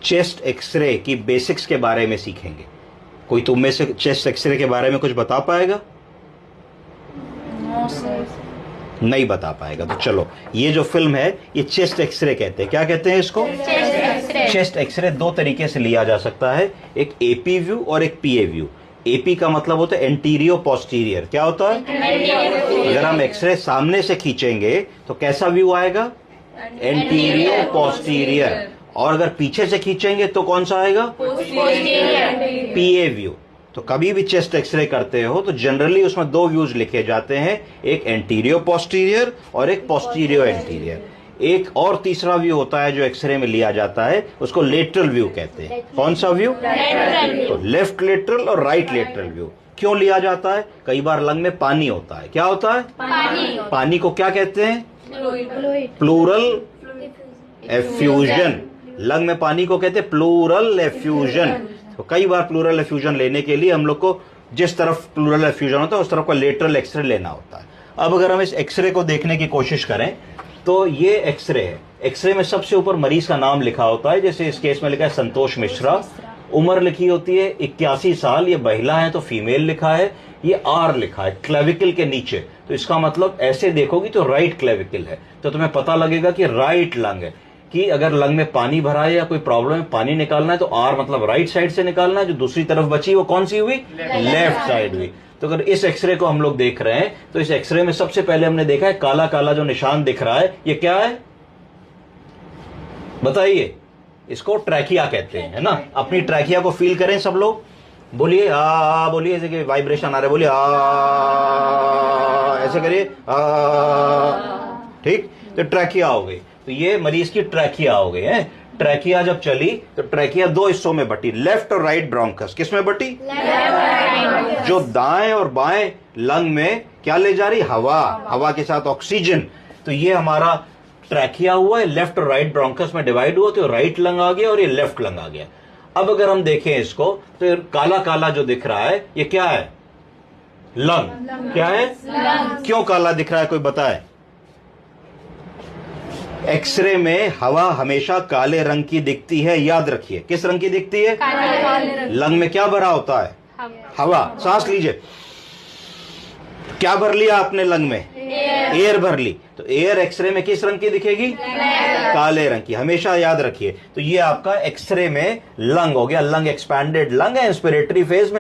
Chest x ray की basics के बारे में सीखेंगे। कोई तुम में से चेस्ट एक्सरे के बारे में कुछ बता पाएगा? नहीं बता पाएगा। तो चलो, ये जो फिल्म है ये चेस्ट एक्सरे कहते हैं। क्या कहते हैं इसको? चेस्ट एक्सरे दो तरीके से लिया जा सकता है, एक एपी व्यू और एक पीए व्यू। एपी का मतलब होता है एंटीरियो पोस्टीरियर। क्या होता है? अगर हम एक्सरे सामने से खींचेंगे तो कैसा व्यू आएगा? एंटीरियो पोस्टीरियर। और अगर पीछे से खींचेंगे तो कौन सा आएगा? पीए व्यू। तो कभी भी चेस्ट एक्सरे करते हो तो जनरली उसमें दो व्यूज लिखे जाते हैं, एक एंटीरियो पोस्टीरियर और एक पोस्टीरियो एंटीरियर। एक और तीसरा व्यू होता है जो एक्सरे में लिया जाता है, उसको लेटरल व्यू कहते हैं। कौन सा व्यू? तो लेफ्ट लेटरल और राइट लेटरल व्यू। क्यों लिया जाता है? कई बार लंग में पानी होता है। क्या होता है? पानी को क्या कहते हैं? Plural effusion. लंग में पानी को कहते हैं प्लूरल एफ्यूजन। तो कई बार प्लूरल एफ्यूजन लेने के लिए हम लोग को जिस तरफ प्लूरल एफ्यूजन होता है उस तरफ का लेटरल एक्सरे लेना होता है। अब अगर हम इस एक्सरे को देखने की कोशिश करें तो ये एक्सरे है। एक्सरे में सबसे ऊपर मरीज का नाम लिखा होता है, जैसे इस केस में लिखा है संतोष मिश्रा। उम्र लिखी होती है 81 साल। ये महिला है तो फीमेल लिखा है। ये आर लिखा है क्लेविकल के नीचे, तो इसका मतलब ऐसे देखोगी तो राइट क्लेविकल है, तो तुम्हें पता लगेगा कि राइट लंग है। कि अगर लंग में पानी भरा है या कोई प्रॉब्लम है, पानी निकालना है, तो आर मतलब राइट साइड से निकालना है। जो दूसरी तरफ बची वो कौन सी हुई? लेफ्ट साइड हुई। तो अगर इस एक्सरे को हम लोग देख रहे हैं तो इस एक्सरे में सबसे पहले हमने देखा है काला काला जो निशान दिख रहा है, ये क्या है बताइए? इसको ट्रैकिया कहते हैं, है ना। अपनी ट्रैकिया को फील करें सब लोग, बोलिए आ, बोलिए ऐसे कि वाइब्रेशन आ रहा है, बोलिए आ, ऐसे करिए आ। ठीक, तो ट्रैकिया हो गई। तो ये मरीज की ट्रैकिया हो गई है। ट्रैकिया जब चली तो ट्रैकिया दो हिस्सों में बटी, लेफ्ट और राइट ब्रोंकस। किस में बटी? जो दाएं और बाएं लंग में क्या ले जा रही? हवा। हवा के साथ ऑक्सीजन। तो ये हमारा ट्रैकिया हुआ है, लेफ्ट और राइट ब्रोंकस में डिवाइड हुआ, तो राइट लंग आ गया और ये लेफ्ट लंग आ गया। अब अगर हम देखें इसको तो काला काला जो दिख रहा है ये क्या है? लंग। क्या है? क्यों काला दिख रहा है, कोई बताए? एक्सरे में हवा हमेशा काले रंग की दिखती है, याद रखिए। किस रंग की दिखती है? लंग में क्या भरा होता है? हवा। सांस लीजिए, क्या भर लिया आपने लंग में? एयर भर ली। तो एयर एक्सरे में किस रंग की दिखेगी? काले रंग की, हमेशा याद रखिए। तो ये आपका एक्सरे में लंग हो गया। लंग एक्सपैंडेड लंग है, इंस्पिरेटरी फेज में